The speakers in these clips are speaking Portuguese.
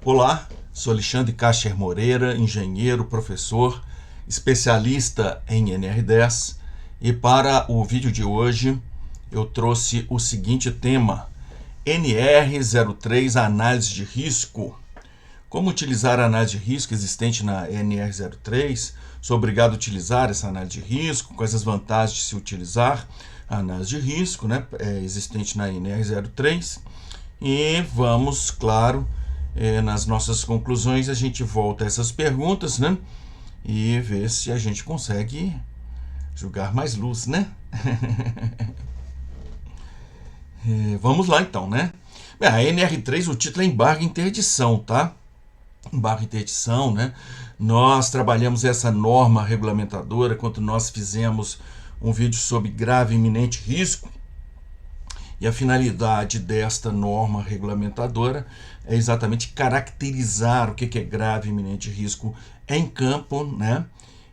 Olá, sou Alexandre Cacher Moreira, engenheiro, professor, especialista em NR10, e para o vídeo de hoje eu trouxe o seguinte tema: NR03, análise de risco. Como utilizar a análise de risco existente na NR03? Sou obrigado a utilizar essa análise de risco? Quais as vantagens de se utilizar a análise de risco, existente na NR03? E vamos, claro, nas nossas conclusões a gente volta a essas perguntas, e ver se a gente consegue jogar mais luz, Vamos lá então, Bem, a NR3, o título é embargo e interdição, tá? Embargo e interdição, Nós trabalhamos essa norma regulamentadora quando nós fizemos um vídeo sobre grave e iminente risco. E a finalidade desta norma regulamentadora é exatamente caracterizar o que é grave e iminente risco em campo,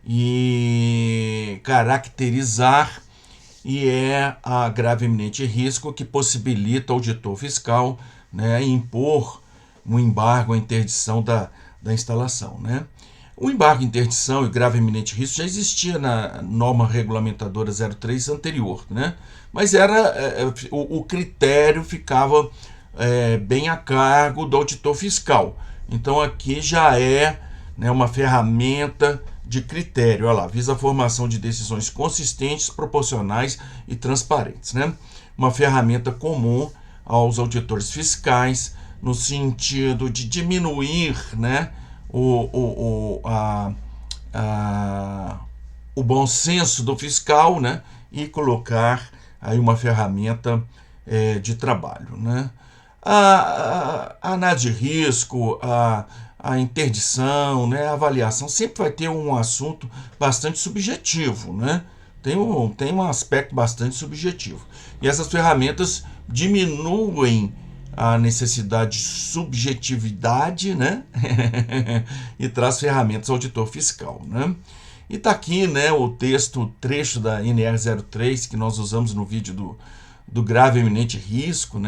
E caracterizar, e é a grave e iminente risco que possibilita ao auditor fiscal, impor um embargo à interdição da instalação, O embargo à interdição e grave e iminente risco já existia na norma regulamentadora 03 anterior, Mas o critério ficava bem a cargo do auditor fiscal. Então aqui já é uma ferramenta de critério, olha lá, visa a formação de decisões consistentes, proporcionais e transparentes, Uma ferramenta comum aos auditores fiscais no sentido de diminuir, o bom senso do fiscal, e colocar aí uma ferramenta de trabalho, A análise de risco, a interdição, a avaliação sempre vai ter um assunto bastante subjetivo, Tem um aspecto bastante subjetivo. E essas ferramentas diminuem a necessidade de subjetividade, e traz ferramentas ao auditor fiscal, E está aqui, o texto, o trecho da NR03 que nós usamos no vídeo do grave e iminente risco,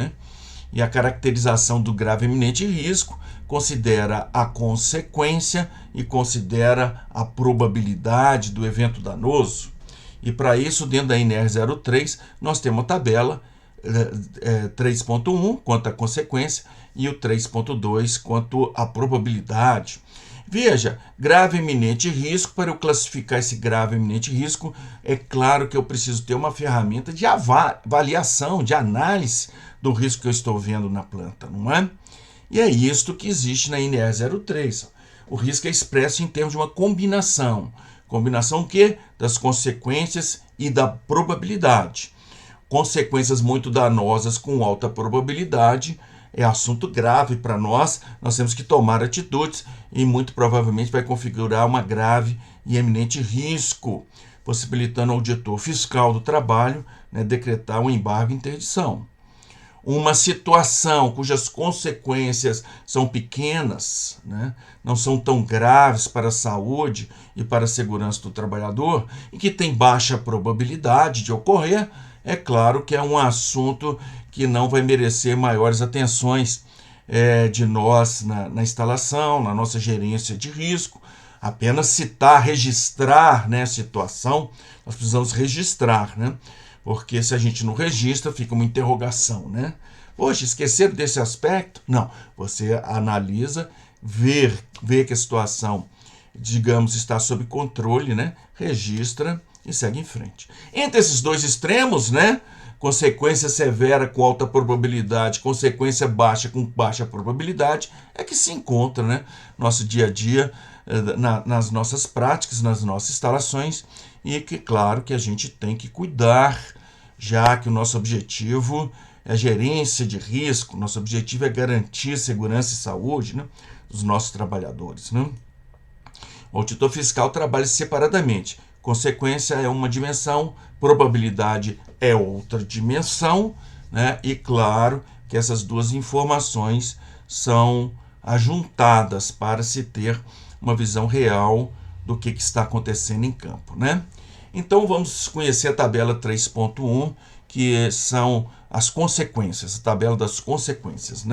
E a caracterização do grave e iminente risco considera a consequência e considera a probabilidade do evento danoso. E para isso, dentro da NR03, nós temos uma tabela 3.1 quanto à consequência e o 3.2 quanto à probabilidade. Veja, grave e iminente risco, para eu classificar esse grave e iminente risco, é claro que eu preciso ter uma ferramenta de avaliação, de análise do risco que eu estou vendo na planta, não é? E é isto que existe na NR03. O risco é expresso em termos de uma combinação. Combinação o quê? Das consequências e da probabilidade. Consequências muito danosas com alta probabilidade é assunto grave para nós, nós temos que tomar atitudes e muito provavelmente vai configurar uma grave e eminente risco, possibilitando ao auditor fiscal do trabalho decretar um embargo e interdição. Uma situação cujas consequências são pequenas, não são tão graves para a saúde e para a segurança do trabalhador e que tem baixa probabilidade de ocorrer, é claro que é um assunto que não vai merecer maiores atenções de nós na instalação, na nossa gerência de risco. Apenas citar, registrar a situação, nós precisamos registrar, Porque se a gente não registra, fica uma interrogação, Poxa, esqueceram desse aspecto? Não, você analisa, vê que a situação, digamos, está sob controle, registra e segue em frente. Entre esses dois extremos, consequência severa com alta probabilidade, consequência baixa com baixa probabilidade, é que se encontra, nosso dia a dia, nas nossas práticas, nas nossas instalações, e que, claro, que a gente tem que cuidar, já que o nosso objetivo é gerência de risco, nosso objetivo é garantir segurança e saúde dos nossos trabalhadores. O auditor fiscal trabalha separadamente. Consequência é uma dimensão, probabilidade é outra dimensão, E claro que essas duas informações são ajuntadas para se ter uma visão real do que está acontecendo em campo, Então vamos conhecer a tabela 3.1, que são as consequências, a tabela das consequências,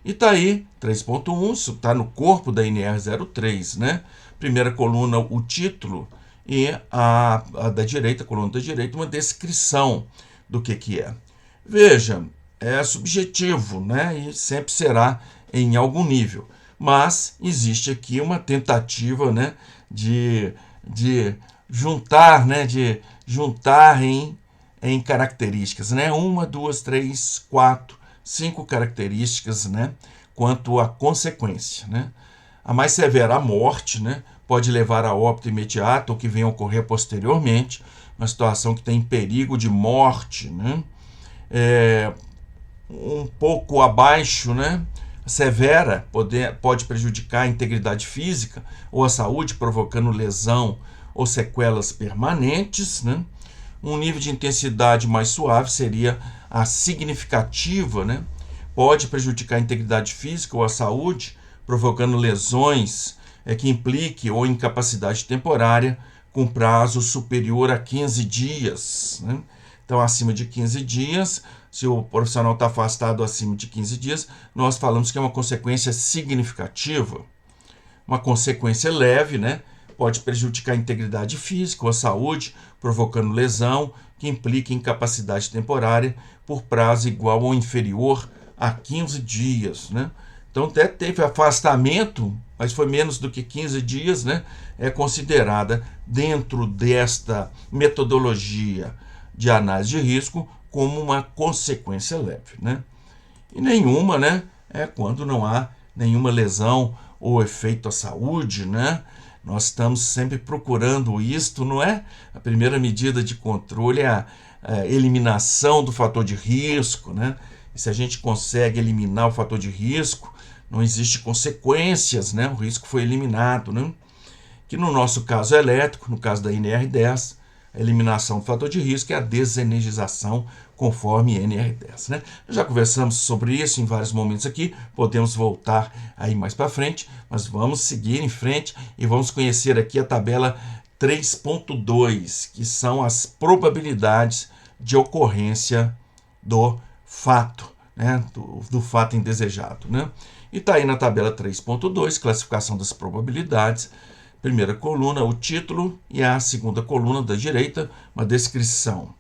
E está aí, 3.1, isso está no corpo da NR03, né? Primeira coluna, o título, e a da direita, a coluna da direita, uma descrição do que é. Veja, é subjetivo, né? E sempre será em algum nível. Mas existe aqui uma tentativa, né, de juntar, né, em características, né? 1, 2, 3, 4, 5 características, né, quanto à consequência, né? A mais severa, a morte, né, pode levar a óbito imediato ou que venha a ocorrer posteriormente, uma situação que tem perigo de morte, né? Um pouco abaixo, né? Severa pode prejudicar a integridade física ou a saúde, provocando lesão ou sequelas permanentes, né? Um nível de intensidade mais suave seria a significativa, né? Pode prejudicar a integridade física ou a saúde, provocando lesões que implique ou incapacidade temporária com prazo superior a 15 dias. Né? Então, acima de 15 dias, se o profissional está afastado acima de 15 dias, nós falamos que é uma consequência significativa. Uma consequência leve, né? Pode prejudicar a integridade física ou a saúde, provocando lesão que implique incapacidade temporária por prazo igual ou inferior a 15 dias. Né? Então, até teve afastamento, mas foi menos do que 15 dias, né? É considerada, dentro desta metodologia de análise de risco, como uma consequência leve. Né? E nenhuma, né? É quando não há nenhuma lesão ou efeito à saúde, né? Nós estamos sempre procurando isto, não é? A primeira medida de controle é a eliminação do fator de risco, né? E se a gente consegue eliminar o fator de risco, não existe consequências, né? O risco foi eliminado, né? Que no nosso caso elétrico, no caso da NR10, a eliminação do fator de risco é a desenergização conforme NR10. Né? Já conversamos sobre isso em vários momentos aqui, podemos voltar aí mais para frente, mas vamos seguir em frente e vamos conhecer aqui a tabela 3.2, que são as probabilidades de ocorrência do fato, né? do fato indesejado. Né? E está aí na tabela 3.2, classificação das probabilidades. Primeira coluna, o título, e a segunda coluna da direita, uma descrição.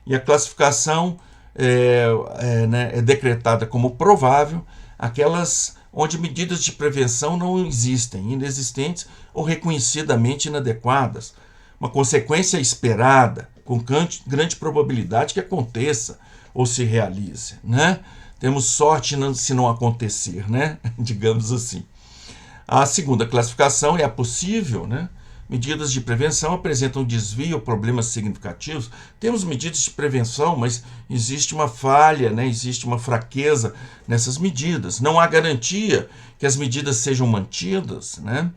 E a classificação é decretada como provável aquelas onde medidas de prevenção não existem, inexistentes ou reconhecidamente inadequadas. Uma consequência esperada, com grande probabilidade que aconteça ou se realize. Né? Temos sorte se não acontecer, né? Digamos assim. A segunda classificação é a possível, né? Medidas de prevenção apresentam desvio ou problemas significativos. Temos medidas de prevenção, mas existe uma falha, né? Existe uma fraqueza nessas medidas. Não há garantia que as medidas sejam mantidas, né?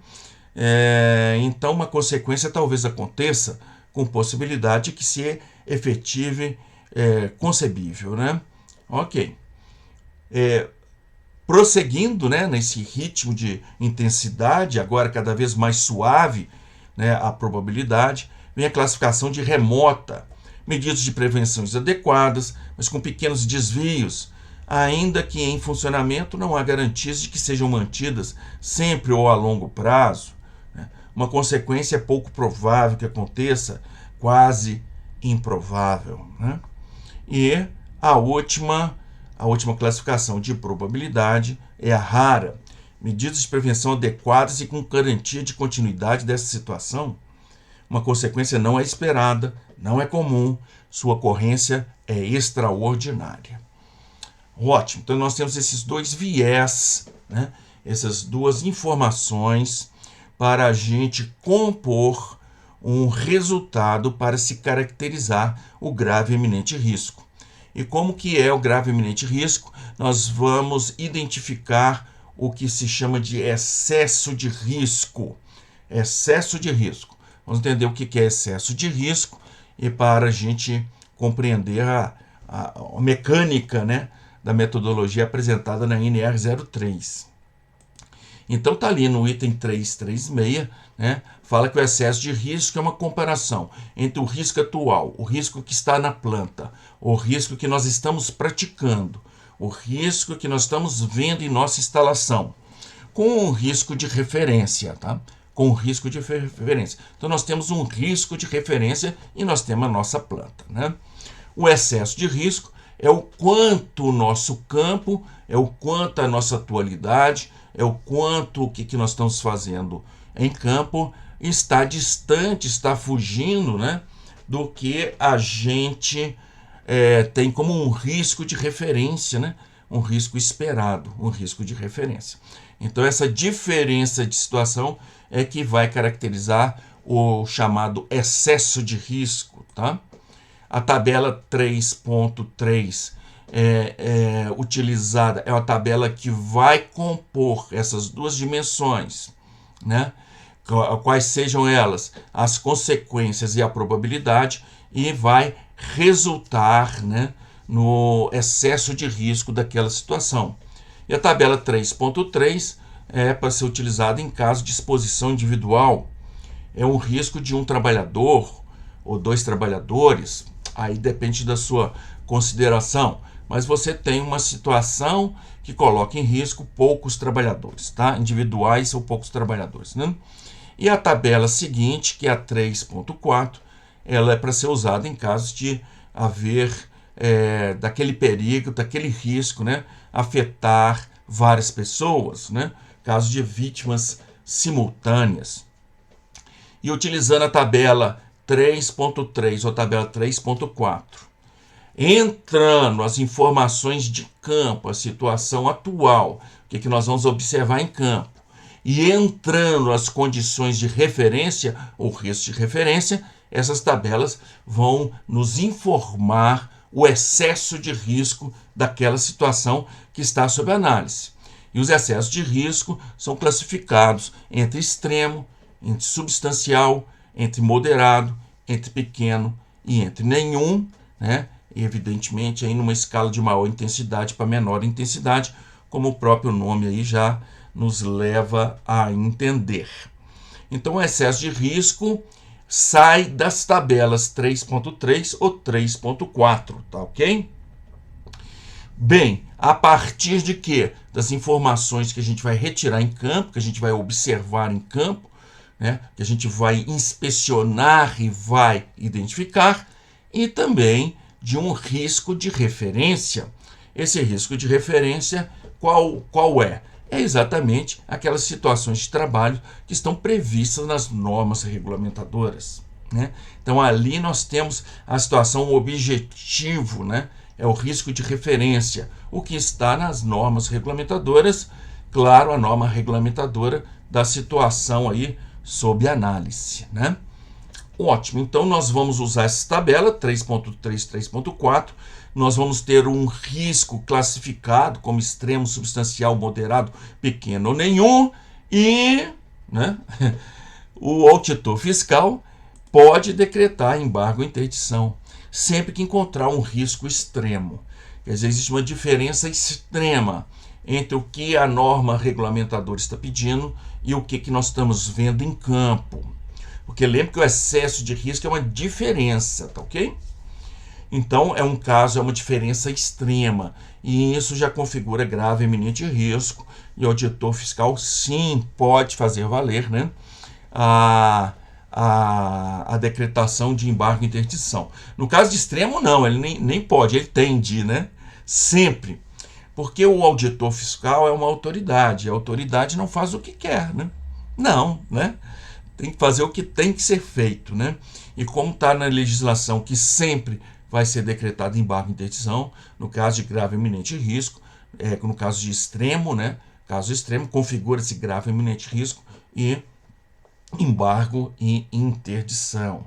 Então, uma consequência talvez aconteça com possibilidade que se efetive concebível, né? Ok. Prosseguindo, né, nesse ritmo de intensidade, agora cada vez mais suave, né, a probabilidade, vem a classificação de remota, medidas de prevenções adequadas, mas com pequenos desvios, ainda que em funcionamento não há garantias de que sejam mantidas sempre ou a longo prazo. Né? Uma consequência é pouco provável que aconteça, quase improvável. Né? E a última classificação de probabilidade é a rara. Medidas de prevenção adequadas e com garantia de continuidade dessa situação. Uma consequência não é esperada, não é comum, sua ocorrência é extraordinária. Ótimo, então nós temos esses dois viés, né? Essas duas informações para a gente compor um resultado para se caracterizar o grave e iminente risco. E como que é o grave e iminente risco? Nós vamos identificar o que se chama de excesso de risco. Excesso de risco. Vamos entender o que é excesso de risco e para a gente compreender a mecânica, né, da metodologia apresentada na NR03. Então está ali no item 336, né, fala que o excesso de risco é uma comparação entre o risco atual, o risco que está na planta, o risco que nós estamos praticando, o risco que nós estamos vendo em nossa instalação, com um risco de referência, tá? Com um risco de referência. Então, nós temos um risco de referência e nós temos a nossa planta, né? O excesso de risco é o quanto o nosso campo, é o quanto a nossa atualidade, é o quanto o que nós estamos fazendo em campo está distante, está fugindo, né, do que a gente tem como um risco de referência, né, um risco esperado, um risco de referência. Então, essa diferença de situação é que vai caracterizar o chamado excesso de risco, tá? A tabela 3.3 utilizada, é uma tabela que vai compor essas duas dimensões, né? Quais sejam elas, as consequências e a probabilidade, e vai resultar, né, no excesso de risco daquela situação. E a tabela 3.3 é para ser utilizada em caso de exposição individual. É um risco de um trabalhador ou dois trabalhadores, aí depende da sua consideração, mas você tem uma situação que coloca em risco poucos trabalhadores, tá? Individuais ou poucos trabalhadores, né? E a tabela seguinte, que é a 3.4, ela é para ser usada em casos de haver daquele perigo, daquele risco, né, afetar várias pessoas, né, caso de vítimas simultâneas. E utilizando a tabela 3.3 ou tabela 3.4, entrando as informações de campo, a situação atual, o que nós vamos observar em campo, e entrando as condições de referência ou risco de referência, essas tabelas vão nos informar o excesso de risco daquela situação que está sob análise. E os excessos de risco são classificados entre extremo, entre substancial, entre moderado, entre pequeno e entre nenhum, né? E evidentemente aí numa escala de maior intensidade para menor intensidade, como o próprio nome aí já nos leva a entender. Então, o excesso de risco sai das tabelas 3.3 ou 3.4, tá ok? Bem, a partir de quê? Das informações que a gente vai retirar em campo, que a gente vai observar em campo, né, que a gente vai inspecionar e vai identificar, e também de um risco de referência. Esse risco de referência, qual é? É exatamente aquelas situações de trabalho que estão previstas nas normas regulamentadoras, né? Então, ali nós temos a situação objetivo, né? É o risco de referência, o que está nas normas regulamentadoras, claro, a norma regulamentadora da situação aí sob análise, né? Ótimo, então nós vamos usar essa tabela 3.3, 3.4, nós vamos ter um risco classificado como extremo, substancial, moderado, pequeno ou nenhum, e, né, o auditor fiscal pode decretar embargo ou interdição, sempre que encontrar um risco extremo. Quer dizer, existe uma diferença extrema entre o que a norma regulamentadora está pedindo e o que nós estamos vendo em campo. Porque lembre que o excesso de risco é uma diferença, tá ok? Então, é um caso, é uma diferença extrema. E isso já configura grave e iminente risco. E o auditor fiscal, sim, pode fazer valer, né, a decretação de embargo e interdição. No caso de extremo, não, ele nem pode, ele tem de, né? Sempre. Porque o auditor fiscal é uma autoridade. A autoridade não faz o que quer, né? Não, né? Tem que fazer o que tem que ser feito, né? E como está na legislação que sempre vai ser decretado embargo e interdição, no caso de grave e iminente risco, no caso de extremo, né? Caso extremo, configura-se grave e iminente risco e embargo e interdição.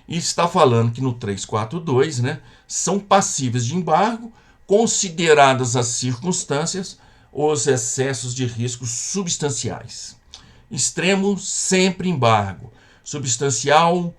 E está falando que no 342, né, são passíveis de embargo, consideradas as circunstâncias, os excessos de risco substanciais. Extremo, sempre embargo. Substancial,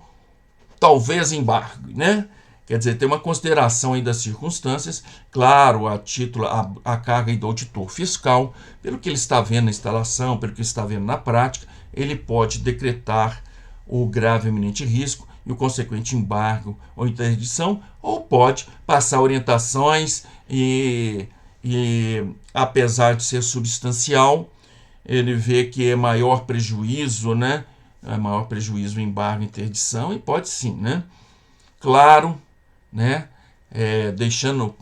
talvez embargo, né? Quer dizer, tem uma consideração aí das circunstâncias, claro, a título, a carga do auditor fiscal, pelo que ele está vendo na instalação, pelo que ele está vendo na prática, ele pode decretar o grave e iminente risco e o consequente embargo ou interdição, ou pode passar orientações e e apesar de ser substancial, ele vê que é maior prejuízo, né? É maior prejuízo o embargo e interdição, e pode sim, né? Claro, né? Deixando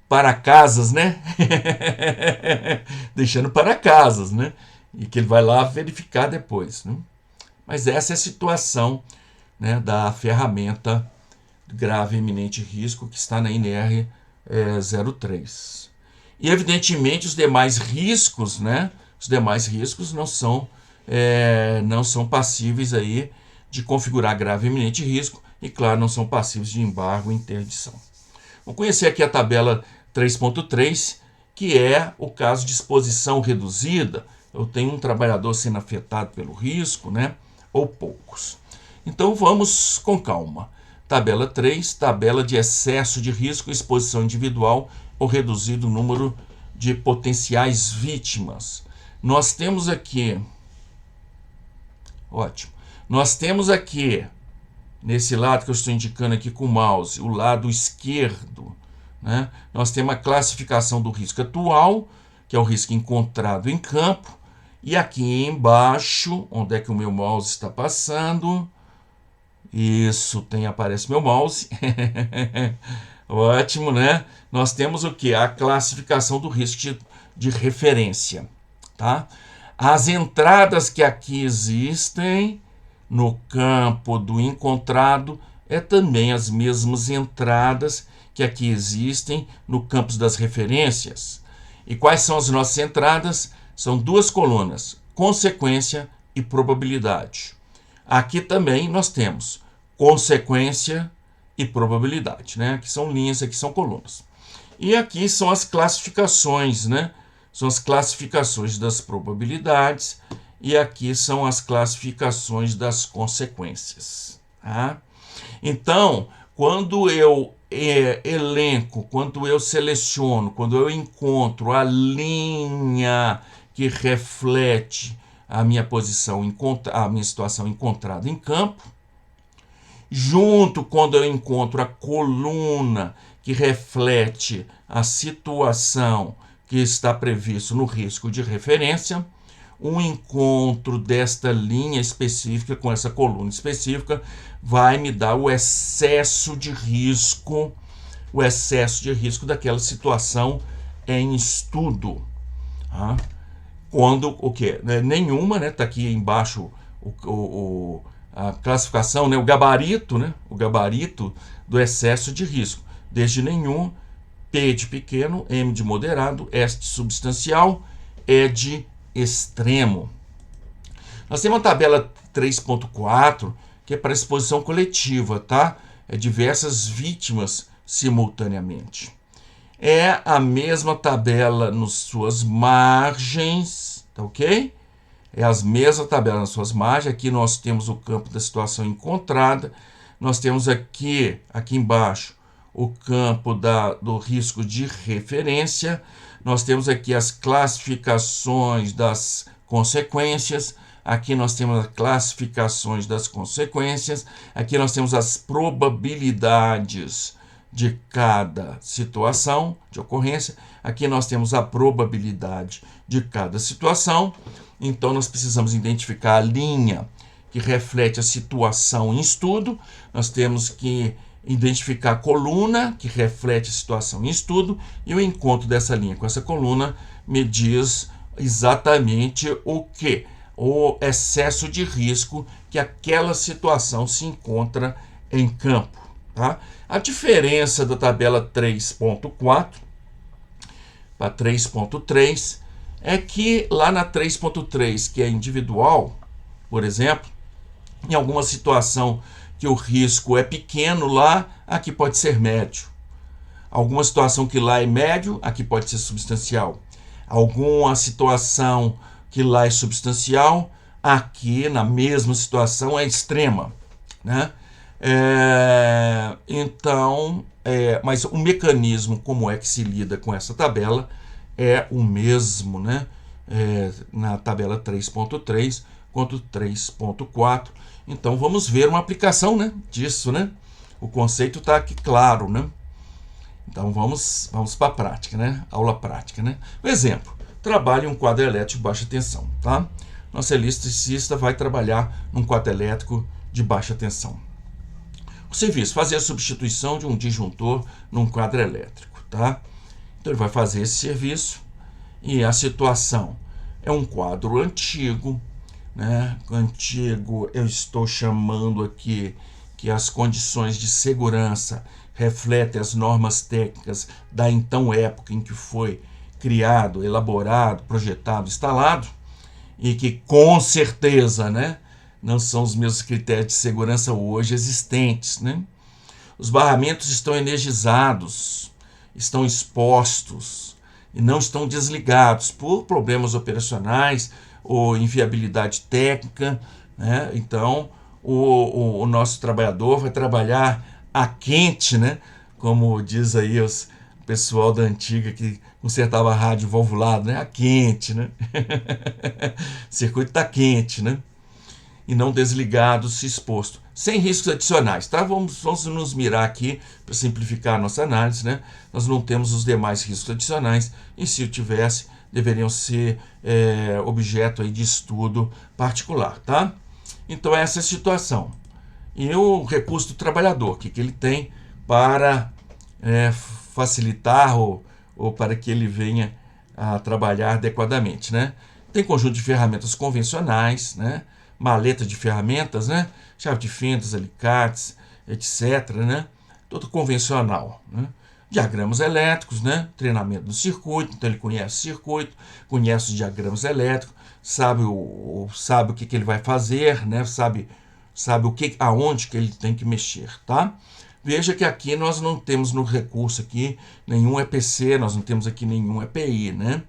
para casas, né? Deixando para casas, né? E que ele vai lá verificar depois, né? Mas essa é a situação, né, da ferramenta grave e iminente risco que está na NR 03. E evidentemente os demais riscos, né? Os demais riscos não são passíveis aí de configurar grave e iminente risco e, claro, não são passíveis de embargo e interdição. Vamos conhecer aqui a tabela 3.3, que é o caso de exposição reduzida. Eu tenho um trabalhador sendo afetado pelo risco, né? Ou poucos. Então vamos com calma. Tabela 3, tabela de excesso de risco, exposição individual ou reduzido número de potenciais vítimas. Nós temos aqui, ótimo, nós temos aqui, nesse lado que eu estou indicando aqui com o mouse, o lado esquerdo, né? Nós temos a classificação do risco atual, que é o risco encontrado em campo, e aqui embaixo, onde é que o meu mouse está passando, isso, aparece meu mouse, ótimo, né? Nós temos o que? A classificação do risco de referência, tá? As entradas que aqui existem no campo do encontrado é também as mesmas entradas que aqui existem no campo das referências. E quais são as nossas entradas? São duas colunas, consequência e probabilidade. Aqui também nós temos consequência e probabilidade, né? Aqui são linhas, aqui são colunas. E aqui são as classificações, né? São as classificações das probabilidades e aqui são as classificações das consequências, tá? Então, quando eu elenco, quando eu seleciono, quando eu encontro a linha que reflete a minha posição, a minha situação encontrada em campo, junto quando eu encontro a coluna que reflete a situação que está previsto no risco de referência, um encontro desta linha específica com essa coluna específica vai me dar o excesso de risco daquela situação em estudo. Tá? Quando o quê? Nenhuma, né? Está aqui embaixo a classificação, né? O gabarito, né? O gabarito do excesso de risco. Desde nenhum, P de pequeno, M de moderado, S de substancial, E de extremo. Nós temos uma tabela 3.4, que é para exposição coletiva, tá? É diversas vítimas simultaneamente. É a mesma tabela nas suas margens, tá ok? É as mesmas tabelas nas suas margens. Aqui nós temos o campo da situação encontrada. Nós temos aqui embaixo, o campo do risco de referência. Nós temos aqui as classificações das consequências. Aqui nós temos as classificações das consequências. Aqui nós temos as probabilidades de cada situação de ocorrência. Aqui nós temos a probabilidade de cada situação. Então, nós precisamos identificar a linha que reflete a situação em estudo. Nós temos que identificar a coluna que reflete a situação em estudo. E o encontro dessa linha com essa coluna me diz exatamente o que? O excesso de risco que aquela situação se encontra em campo. Tá? A diferença da tabela 3.4 para 3.3 é que lá na 3.3, que é individual, por exemplo, em alguma situação que o risco é pequeno lá, aqui pode ser médio. Alguma situação que lá é médio, aqui pode ser substancial. Alguma situação que lá é substancial, aqui na mesma situação é extrema, né? Mas o mecanismo como é que se lida com essa tabela é o mesmo, né? Na tabela 3.3 quanto 3.4. Então vamos ver uma aplicação, né, disso, né? O conceito está aqui claro, né? Então vamos para a prática, né? Aula prática, né? Um exemplo, trabalhe em um quadro elétrico de baixa tensão, tá? Nossa eletricista vai trabalhar num quadro elétrico de baixa tensão. O serviço, fazer a substituição de um disjuntor num quadro elétrico, tá? Então ele vai fazer esse serviço e a situação é um quadro antigo, né? Antigo, eu estou chamando aqui que as condições de segurança refletem as normas técnicas da então época em que foi criado, elaborado, projetado, instalado, e que com certeza, né, não são os mesmos critérios de segurança hoje existentes, né? Os barramentos estão energizados, estão expostos e não estão desligados por problemas operacionais ou inviabilidade técnica, né? Então, o nosso trabalhador vai trabalhar a quente, né? Como diz aí o pessoal da antiga que consertava rádio valvulado, né? A quente, né? O circuito está quente, né? E não desligado, se exposto, sem riscos adicionais, tá? Vamos nos mirar aqui para simplificar a nossa análise, né? Nós não temos os demais riscos adicionais e se o tivesse, deveriam ser objeto aí de estudo particular, tá? Então essa é a situação. E o recurso do trabalhador, que ele tem para facilitar ou para que ele venha a trabalhar adequadamente, né? Tem conjunto de ferramentas convencionais, né? Maleta de ferramentas, né? Chave de fendas, alicates, etc., né? Tudo convencional, né? Diagramas elétricos, né? Treinamento do circuito, então ele conhece o circuito, conhece os diagramas elétricos, sabe o que ele vai fazer, né? Sabe aonde que ele tem que mexer, tá? Veja que aqui nós não temos no recurso aqui nenhum EPC, nós não temos aqui nenhum EPI, né?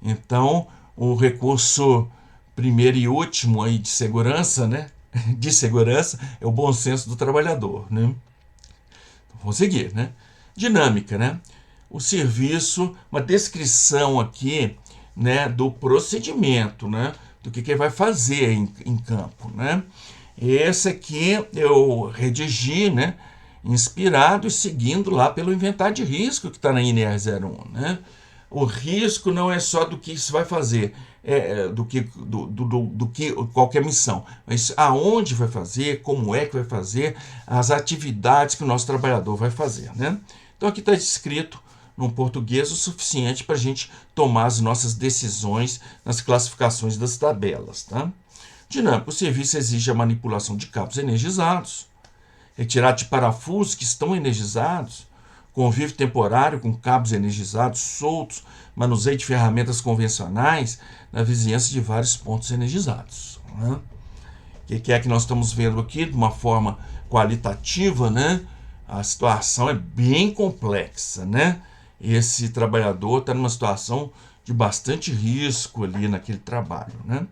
Então, o recurso primeiro e último aí de segurança, né? De segurança é o bom senso do trabalhador, né? Então, vamos seguir, né? Dinâmica, né? O serviço, uma descrição aqui, né, do procedimento, né? Do que ele vai fazer em campo, né? Esse aqui eu redigi, né? Inspirado e seguindo lá pelo inventário de risco que está na INR01, né? O risco não é só do que se vai fazer, do que qualquer missão, mas aonde vai fazer, como é que vai fazer, as atividades que o nosso trabalhador vai fazer, né? Então aqui está escrito num português o suficiente para a gente tomar as nossas decisões nas classificações das tabelas, tá? Dinâmico, o serviço exige a manipulação de cabos energizados, retirada de parafusos que estão energizados, convívio temporário com cabos energizados soltos, manuseio de ferramentas convencionais na vizinhança de vários pontos energizados, né? O que é que nós estamos vendo aqui de uma forma qualitativa, né? A situação é bem complexa, né? Esse trabalhador está numa situação de bastante risco ali naquele trabalho, né?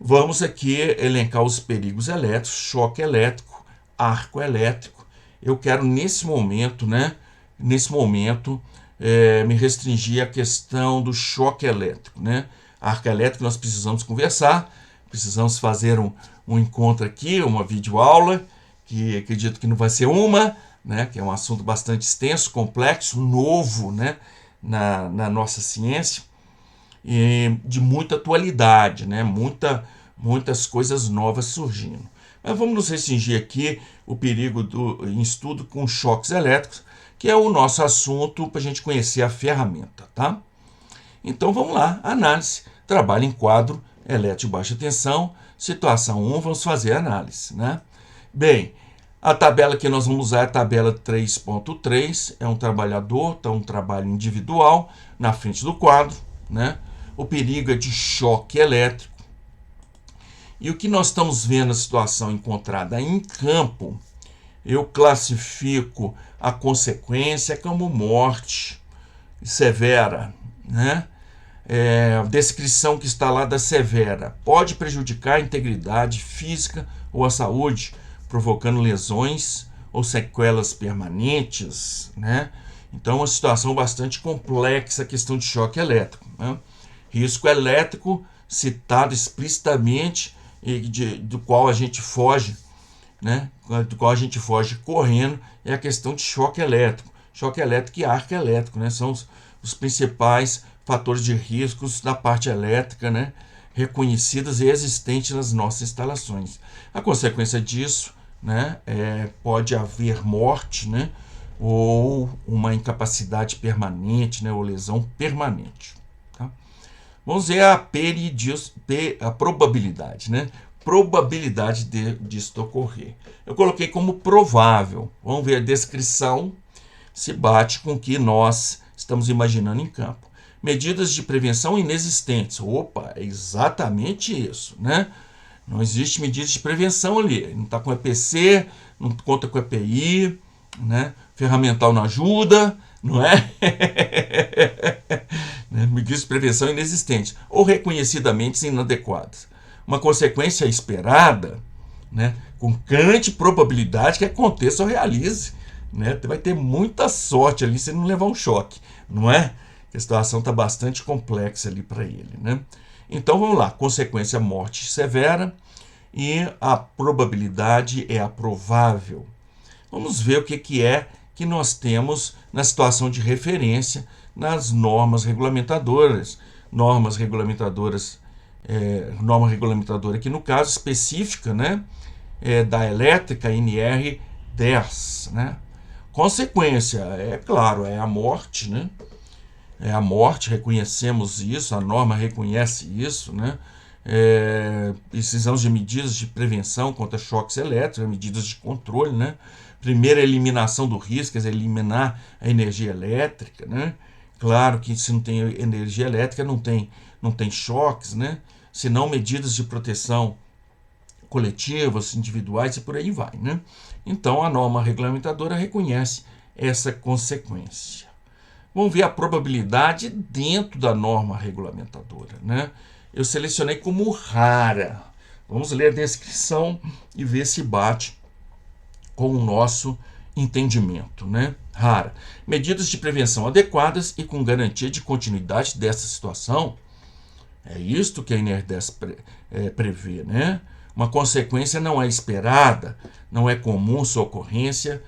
Vamos aqui elencar os perigos elétricos, choque elétrico, arco elétrico. Eu quero nesse momento, né? Me restringir à questão do choque elétrico, né? Arco elétrico nós precisamos conversar, precisamos fazer um encontro aqui, uma videoaula, que acredito que não vai ser uma, né? Que é um assunto bastante extenso, complexo, novo, né? Na nossa ciência, e de muita atualidade, né? Muitas coisas novas surgindo. Mas vamos nos restringir aqui o perigo em estudo com choques elétricos, que é o nosso assunto para a gente conhecer a ferramenta, tá? Então vamos lá, análise, trabalho em quadro elétrico de baixa tensão, situação 1, vamos fazer a análise, né? Bem, a tabela que nós vamos usar é a tabela 3.3, é um trabalhador, então um trabalho individual na frente do quadro, né? O perigo é de choque elétrico. E o que nós estamos vendo na situação encontrada em campo, eu classifico a consequência como morte severa, né? A descrição que está lá da severa pode prejudicar a integridade física ou a saúde, provocando lesões ou sequelas permanentes, né? Então, uma situação bastante complexa, a questão de choque elétrico, né? Risco elétrico citado explicitamente e do qual a gente foge né, do qual a gente foge correndo, é a questão de choque elétrico. Choque elétrico e arco elétrico, né, são os principais fatores de riscos da parte elétrica, né, reconhecidas e existentes nas nossas instalações. A consequência disso, né, pode haver morte, né, ou uma incapacidade permanente, né, ou lesão permanente. Tá? Vamos ver a probabilidade, né? Probabilidade disso ocorrer. Eu coloquei como provável. Vamos ver a descrição se bate com o que nós estamos imaginando em campo. Medidas de prevenção inexistentes. Opa, é exatamente isso, né? Não existe medidas de prevenção ali. Não está com EPC, não conta com EPI, né? Ferramental não ajuda, não é? Medidas de prevenção inexistentes ou reconhecidamente inadequadas. Uma consequência esperada, né, com grande probabilidade que aconteça ou realize. Né? Vai ter muita sorte ali se não levar um choque, não é? A situação está bastante complexa ali para ele. Né? Então vamos lá, consequência morte severa e a probabilidade é a provável. Vamos ver o que é que nós temos na situação de referência nas normas regulamentadoras. Norma regulamentadora aqui no caso específica, né, da elétrica NR 10, né? Consequência, é claro, é a morte, né? É a morte, reconhecemos isso, a norma reconhece isso, né? Precisamos de medidas de prevenção contra choques elétricos, medidas de controle, né? Primeira eliminação do risco, quer dizer, eliminar a energia elétrica, né? Claro que se não tem energia elétrica, não tem choques, né? Senão medidas de proteção coletivas, individuais e por aí vai, né? Então, a norma regulamentadora reconhece essa consequência. Vamos ver a probabilidade dentro da norma regulamentadora, né? Eu selecionei como rara. Vamos ler a descrição e ver se bate com o nosso entendimento, né? Rara. Medidas de prevenção adequadas e com garantia de continuidade dessa situação. É isto que a NR10 prevê, né? Uma consequência não é esperada, não é comum sua ocorrência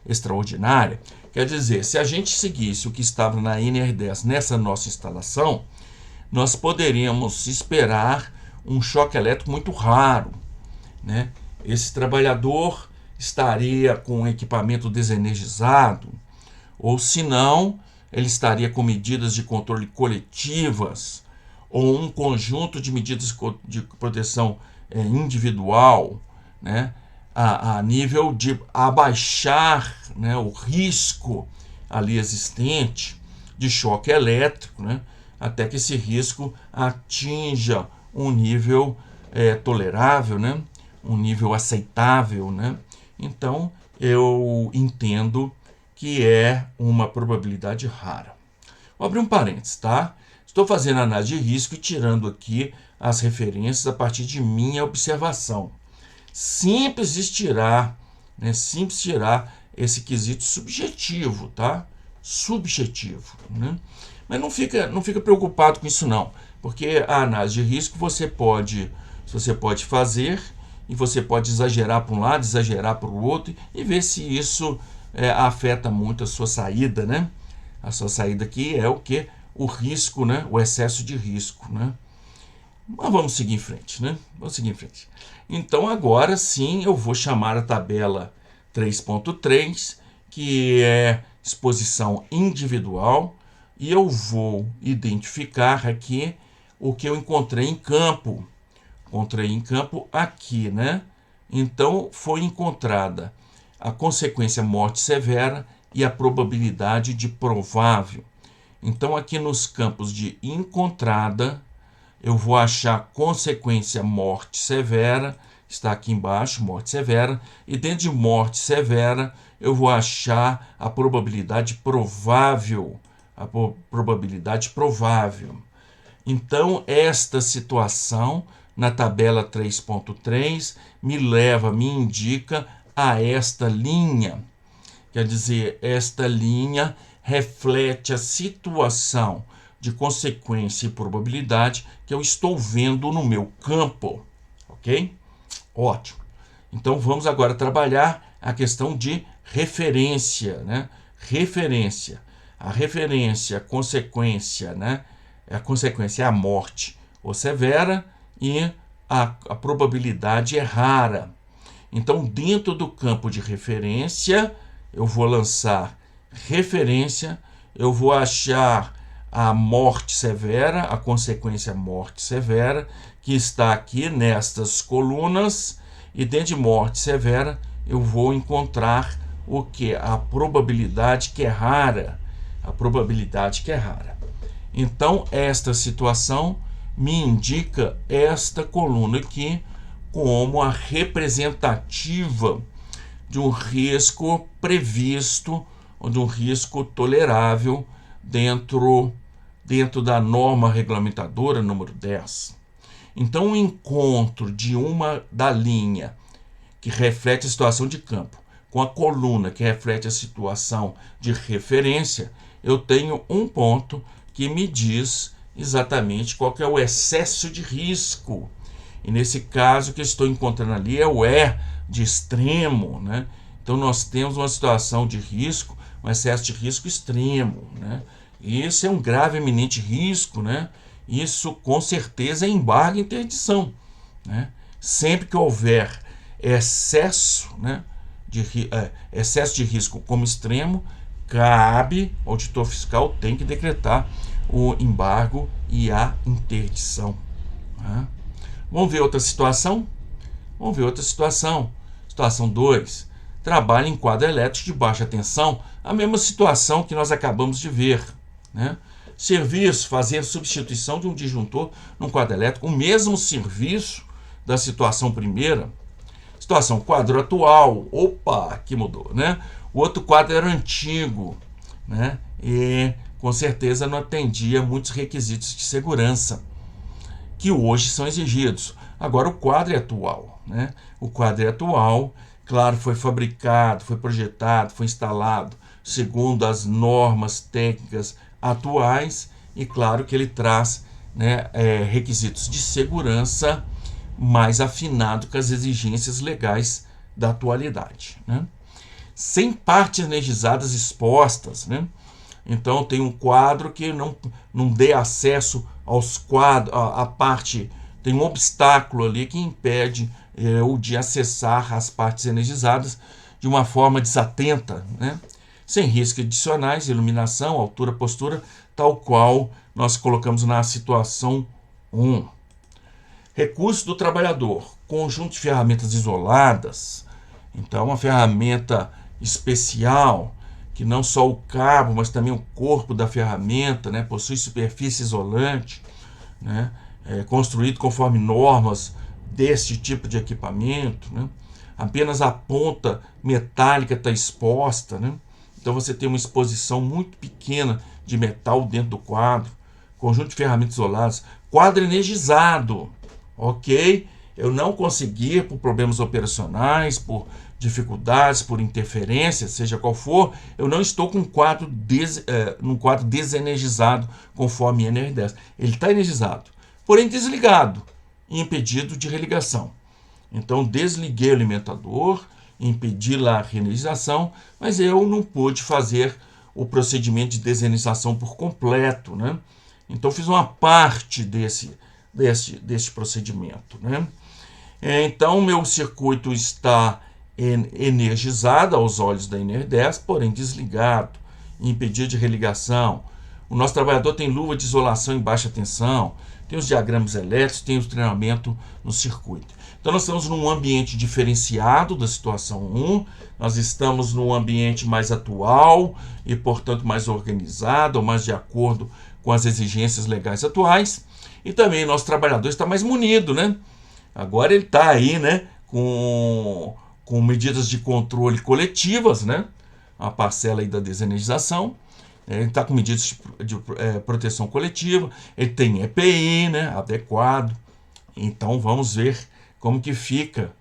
extraordinária. Quer dizer, se a gente seguisse o que estava na NR10 nessa nossa instalação, nós poderíamos esperar um choque elétrico muito raro, né? Esse trabalhador estaria com equipamento desenergizado, ou se não, ele estaria com medidas de controle coletivas, ou um conjunto de medidas de proteção individual, né, a nível de abaixar, né, o risco ali existente de choque elétrico, né, até que esse risco atinja um nível tolerável, né, um nível aceitável. Né. Então, eu entendo que é uma probabilidade rara. Vou abrir um parênteses, tá? Estou fazendo análise de risco e tirando aqui as referências a partir de minha observação. Simples tirar esse quesito subjetivo, tá? Subjetivo, né? Mas não fica preocupado com isso não, porque a análise de risco você pode fazer e você pode exagerar para um lado, exagerar para o outro e ver se isso afeta muito a sua saída, né? A sua saída aqui é o que? O risco, né? O excesso de risco, né? Mas vamos seguir em frente, né? Então, agora sim, eu vou chamar a tabela 3.3, que é exposição individual, e eu vou identificar aqui o que eu encontrei em campo. Encontrei em campo aqui, né? Então, foi encontrada a consequência morte severa e a probabilidade de provável. Então, aqui nos campos de encontrada, eu vou achar consequência morte severa, está aqui embaixo, morte severa, e dentro de morte severa, eu vou achar a probabilidade provável, Então, esta situação, na tabela 3.3, me indica a esta linha. Quer dizer, esta linha reflete a situação de consequência e probabilidade que eu estou vendo no meu campo, ok? Ótimo. Então vamos agora trabalhar a questão de referência, né? Referência. A referência, a consequência, né? A consequência é a morte ou severa e a probabilidade é rara. Então, dentro do campo de referência, eu vou lançar referência, eu vou achar a morte severa, a consequência morte severa, que está aqui nestas colunas, e dentro de morte severa eu vou encontrar o que? A probabilidade que é rara. A probabilidade que é rara. Então, esta situação me indica esta coluna aqui como a representativa de um risco previsto, ou de um risco tolerável dentro da norma regulamentadora número 10. Então, o encontro de uma da linha que reflete a situação de campo com a coluna que reflete a situação de referência, eu tenho um ponto que me diz exatamente qual que é o excesso de risco. E nesse caso, o que estou encontrando ali é o E de extremo, né? Então, nós temos uma situação de risco, um excesso de risco extremo, né? E esse é um grave eminente risco, né? Isso, com certeza, é embargo e interdição, né? Sempre que houver excesso, né, excesso de risco como extremo, cabe, o auditor fiscal tem que decretar o embargo e a interdição, né? Vamos ver outra situação? Vamos ver outra situação. Situação 2. Trabalho em quadro elétrico de baixa tensão. A mesma situação que nós acabamos de ver, né? Serviço, fazer substituição de um disjuntor num quadro elétrico. O mesmo serviço da situação primeira. Situação quadro atual. Opa, aqui mudou, né? O outro quadro era antigo, né? E com certeza não atendia muitos requisitos de segurança que hoje são exigidos. Agora o quadro é atual, né? O quadro é atual, claro, foi fabricado, foi projetado, foi instalado segundo as normas técnicas atuais e claro que ele traz, né, requisitos de segurança mais afinado com as exigências legais da atualidade, né? Sem partes energizadas expostas, né? Então tem um quadro que não dê acesso aos quadros, a parte, tem um obstáculo ali que impede o de acessar as partes energizadas de uma forma desatenta, né? Sem riscos adicionais, iluminação, altura, postura, tal qual nós colocamos na situação 1. Recurso do trabalhador, conjunto de ferramentas isoladas. Então, uma ferramenta especial, que não só o cabo, mas também o corpo da ferramenta, né, possui superfície isolante, né, construído conforme normas deste tipo de equipamento, né. Apenas a ponta metálica está exposta, né. Então você tem uma exposição muito pequena de metal dentro do quadro. Conjunto de ferramentas isoladas. Quadro energizado. Ok? Eu não consegui, por problemas operacionais, por dificuldades, por interferência, seja qual for, eu não estou com um quadro desenergizado conforme NR10. Ele está energizado, porém desligado e impedido de religação. Então desliguei o alimentador, impedi lá a reenergização, mas eu não pude fazer o procedimento de desenergização por completo, né? Então fiz uma parte deste procedimento, né? Então meu circuito está energizado aos olhos da NR10, porém desligado, impedido de religação. O nosso trabalhador tem luva de isolação em baixa tensão, tem os diagramas elétricos, tem o treinamento no circuito. Então nós estamos num ambiente diferenciado da situação 1, nós estamos num ambiente mais atual e, portanto, mais organizado, ou mais de acordo com as exigências legais atuais. E também nosso trabalhador está mais munido, né? Agora ele está aí, né, com medidas de controle coletivas, né? A parcela aí da desenergização. Ele está com medidas de proteção coletiva, ele tem EPI, né, adequado. Então vamos ver como que fica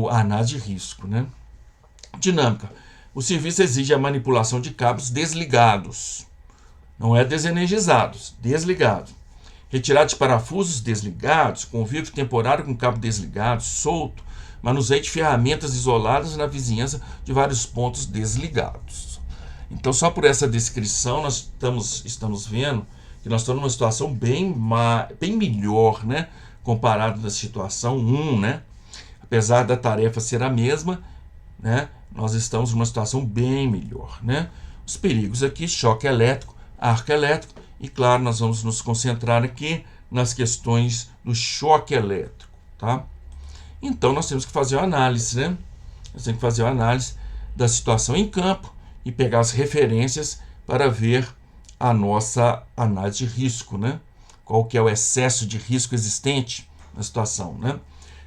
a análise de risco, né? Dinâmica. O serviço exige a manipulação de cabos desligados, não é desenergizados, desligados. retirada de parafusos desligados, convívio temporário com cabo desligado, solto, manuseio de ferramentas isoladas na vizinhança de vários pontos desligados. Então, só por essa descrição, nós estamos vendo que nós estamos numa situação bem melhor, né? Comparado da situação 1, né? Apesar da tarefa ser a mesma, né? Nós estamos numa situação bem melhor, né? Os perigos aqui, choque elétrico, arco elétrico, e claro, nós vamos nos concentrar aqui nas questões do choque elétrico, tá? Então, nós temos que fazer uma análise, né? Nós temos que fazer uma análise da situação em campo e pegar as referências para ver a nossa análise de risco, né? Qual que é o excesso de risco existente na situação, né?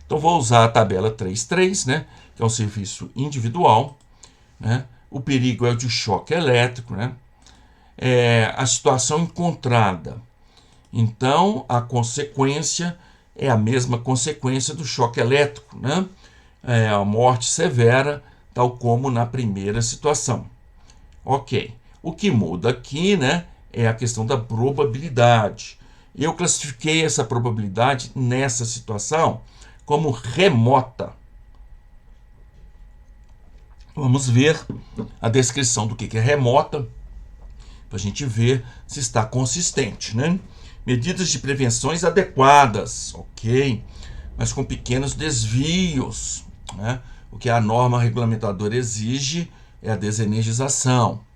Então, vou usar a tabela 3.3, né? Que é um serviço individual, né? O perigo é o de choque elétrico, né? A situação encontrada. Então, a consequência é a mesma consequência do choque elétrico, né? A morte severa, tal como na primeira situação. Ok. O que muda aqui, né, é a questão da probabilidade. Eu classifiquei essa probabilidade nessa situação como remota. Vamos ver a descrição do que é remota, para a gente ver se está consistente, né? Medidas de prevenções adequadas, ok, mas com pequenos desvios, né? O que a norma regulamentadora exige é a desenergização,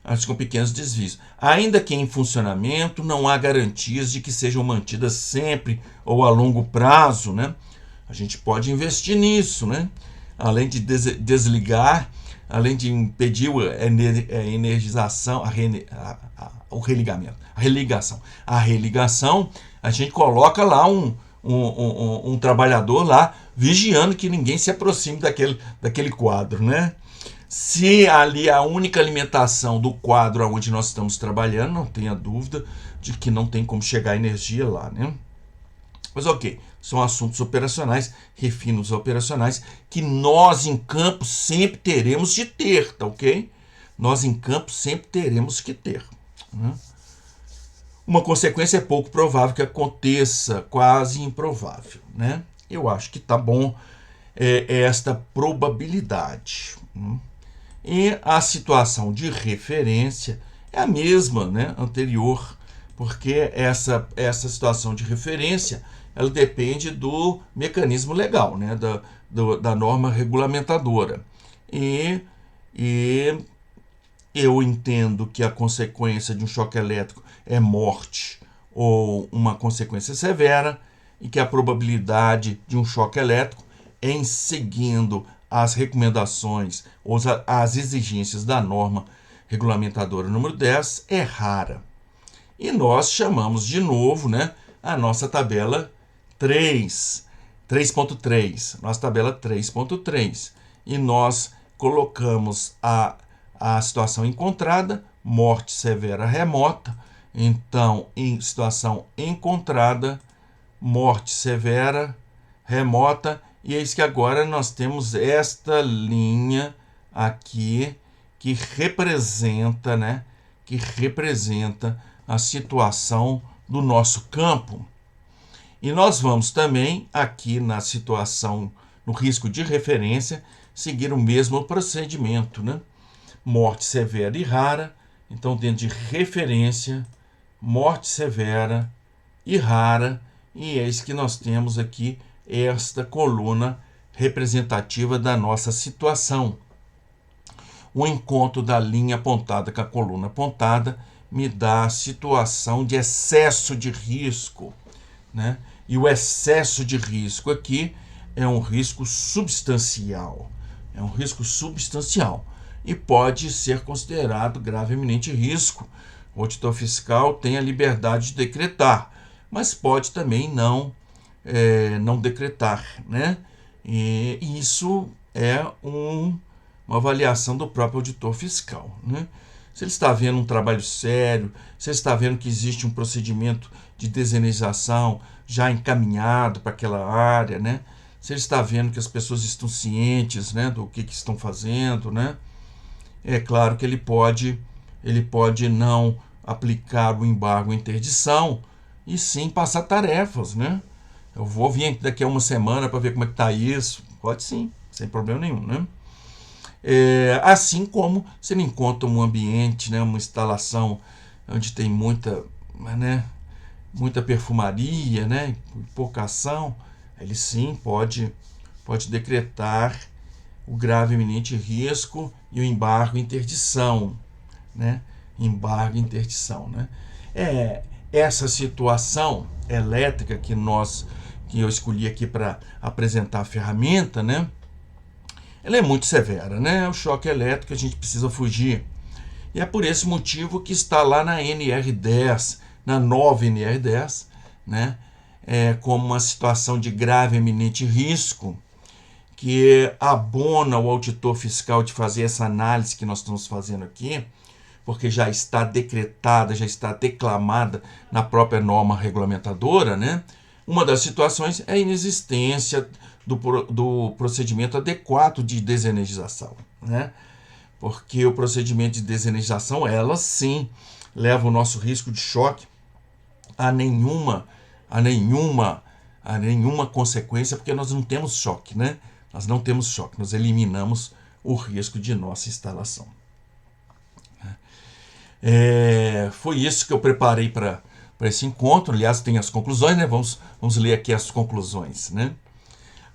mas com pequenos desvios. Ainda que em funcionamento, não há garantias de que sejam mantidas sempre ou a longo prazo, né? A gente pode investir nisso, né? Além de desligar, além de impedir a energização, o religamento, a religação, a gente coloca lá um trabalhador lá vigiando que ninguém se aproxime daquele quadro, né? Se ali a única alimentação do quadro onde nós estamos trabalhando, não tenha dúvida de que não tem como chegar energia lá, né? Mas ok, são assuntos operacionais, refinos operacionais, que nós em campo sempre teremos de ter, tá ok? Nós em campo sempre teremos que ter, né? Uma consequência é pouco provável que aconteça, quase improvável, né? Eu acho que tá bom esta probabilidade, né? E a situação de referência é a mesma, né, anterior, porque essa situação de referência ela depende do mecanismo legal, né, da norma regulamentadora. E eu entendo que a consequência de um choque elétrico é morte ou uma consequência severa, e que a probabilidade de um choque elétrico, em seguindo as recomendações ou as exigências da norma regulamentadora número 10, é rara. E nós chamamos de novo, né, a nossa tabela 3.3, nossa tabela 3.3, e nós colocamos a situação encontrada, morte severa remota. Então, em situação encontrada, morte severa remota, e eis que agora nós temos esta linha aqui que representa, né, a situação do nosso campo. E nós vamos também aqui na situação, no risco de referência, seguir o mesmo procedimento, né? Morte severa e rara. Então, dentro de referência, morte severa e rara, e eis que nós temos aqui esta coluna representativa da nossa situação. O encontro da linha apontada com a coluna apontada me dá a situação de excesso de risco, né? E o excesso de risco aqui é um risco substancial. É um risco substancial e pode ser considerado grave eminente risco. O auditor fiscal tem a liberdade de decretar, mas pode também não decretar, né? E isso é uma avaliação do próprio auditor fiscal, né? Se ele está vendo um trabalho sério, se ele está vendo que existe um procedimento de desenergização já encaminhado para aquela área, né? Se ele está vendo que as pessoas estão cientes, né, do que estão fazendo, né? É claro que ele pode não aplicar o embargo à interdição, e sim passar tarefas, né? Eu vou vir daqui a uma semana para ver como é que está isso. Pode sim, sem problema nenhum, né? Assim como você não encontra um ambiente, né, uma instalação onde tem muita, né, muita perfumaria, né, pouca ação, ele sim pode decretar o grave e iminente risco e o embargo e interdição, né? Embargo e interdição, né? Essa situação elétrica que eu escolhi aqui para apresentar a ferramenta, né? Ela é muito severa, né? O choque elétrico, a gente precisa fugir. E é por esse motivo que está lá na NR10, na nova NR10, né? Como uma situação de grave e iminente risco, que abona o auditor fiscal de fazer essa análise que nós estamos fazendo aqui, porque já está decretada, já está declamada na própria norma regulamentadora, né? Uma das situações é a inexistência do procedimento adequado de desenergização, né? Porque o procedimento de desenergização, ela sim leva o nosso risco de choque a nenhuma consequência, porque nós não temos choque, né? Nós não temos choque, nós eliminamos o risco de nossa instalação. Foi isso que eu preparei para esse encontro. Aliás, tem as conclusões, né? Vamos ler aqui as conclusões, né?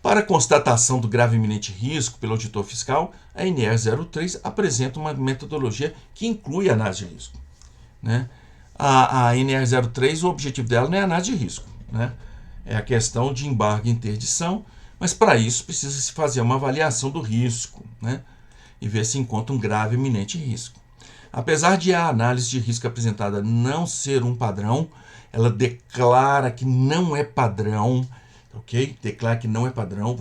Para a constatação do grave e iminente risco pelo auditor fiscal, a NR03 apresenta uma metodologia que inclui a análise de risco, né? A NR03, o objetivo dela não é a análise de risco, né? É a questão de embargo e interdição, mas para isso precisa se fazer uma avaliação do risco, né? E ver se encontra um grave e iminente risco. Apesar de a análise de risco apresentada não ser um padrão, ela declara que não é padrão, ok? Declara que não é padrão.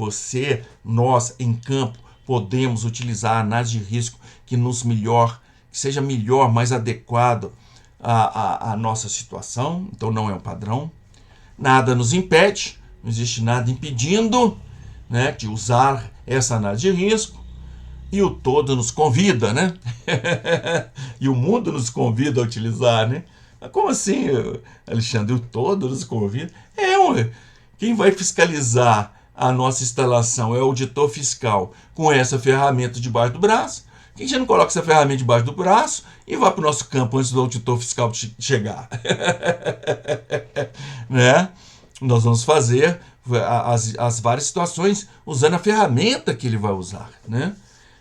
Nós, em campo, podemos utilizar a análise de risco que seja melhor, mais adequado à nossa situação. Então, não é um padrão. Nada nos impede, não existe nada impedindo, né, de usar essa análise de risco. E o todo nos convida, né? E o mundo nos convida a utilizar, né? Mas como assim, Alexandre? O todo nos convida? Quem vai fiscalizar a nossa instalação é o auditor fiscal com essa ferramenta debaixo do braço. Por que a gente não coloca essa ferramenta debaixo do braço e vai para o nosso campo antes do auditor fiscal chegar? Né? Nós vamos fazer as várias situações usando a ferramenta que ele vai usar, né?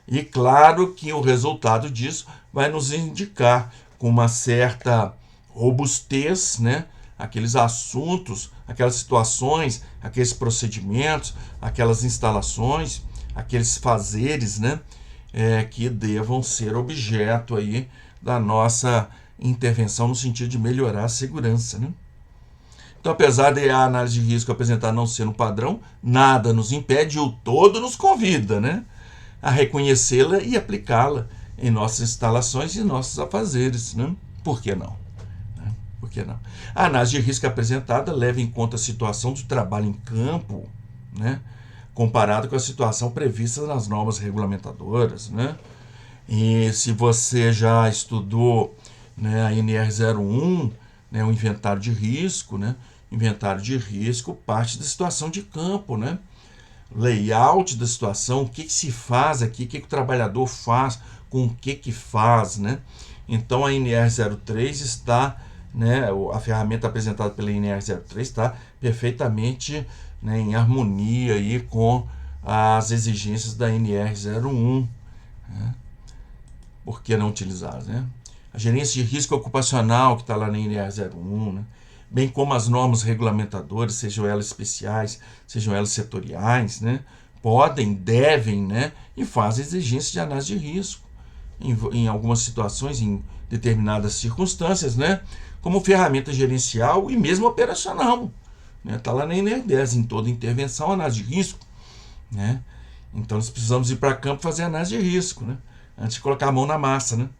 E claro que o resultado disso vai nos indicar com uma certa robustez, né, aqueles assuntos, aquelas situações, aqueles procedimentos, aquelas instalações, aqueles fazeres, né, que devam ser objeto aí da nossa intervenção no sentido de melhorar a segurança, né? Então, apesar de a análise de risco apresentar não ser um padrão, nada nos impede, o todo nos convida, né, a reconhecê-la e aplicá-la em nossas instalações e nossos afazeres, né? Por que não? Por que não? A análise de risco apresentada leva em conta a situação do trabalho em campo, né, comparado com a situação prevista nas normas regulamentadoras, né? E se você já estudou, né, a NR01, né, o inventário de risco, né? Inventário de risco parte da situação de campo, né? Layout da situação, o que se faz aqui, o que o trabalhador faz, com o que faz, né? Então a NR03 está, né, a ferramenta apresentada pela NR03 está perfeitamente, né, em harmonia aí com as exigências da NR01, né? Por que não utilizá-las, né? A gerência de risco ocupacional que está lá na NR01, né, bem como as normas regulamentadoras, sejam elas especiais, sejam elas setoriais, né, podem, devem, né, e fazem exigência de análise de risco em algumas situações, em determinadas circunstâncias, né, como ferramenta gerencial e mesmo operacional, né, está lá na NR10, em toda intervenção, análise de risco, né. Então nós precisamos ir para campo fazer análise de risco, né, antes de colocar a mão na massa, né.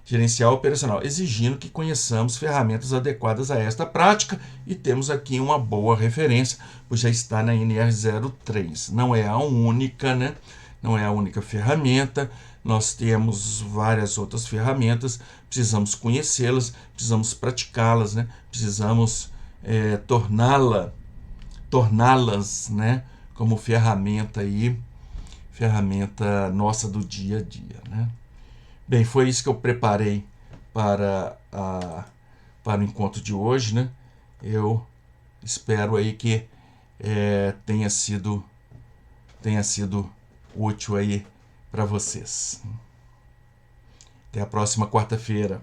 Gerencial operacional, exigindo que conheçamos ferramentas adequadas a esta prática, e temos aqui uma boa referência, pois já está na NR03. Não é a única, né? Não é a única ferramenta, nós temos várias outras ferramentas, precisamos conhecê-las, precisamos praticá-las, né? Precisamos torná-las, né, como ferramenta nossa do dia a dia, né? Bem, foi isso que eu preparei para para o encontro de hoje, né? Eu espero aí que tenha sido útil aí para vocês. Até a próxima quarta-feira.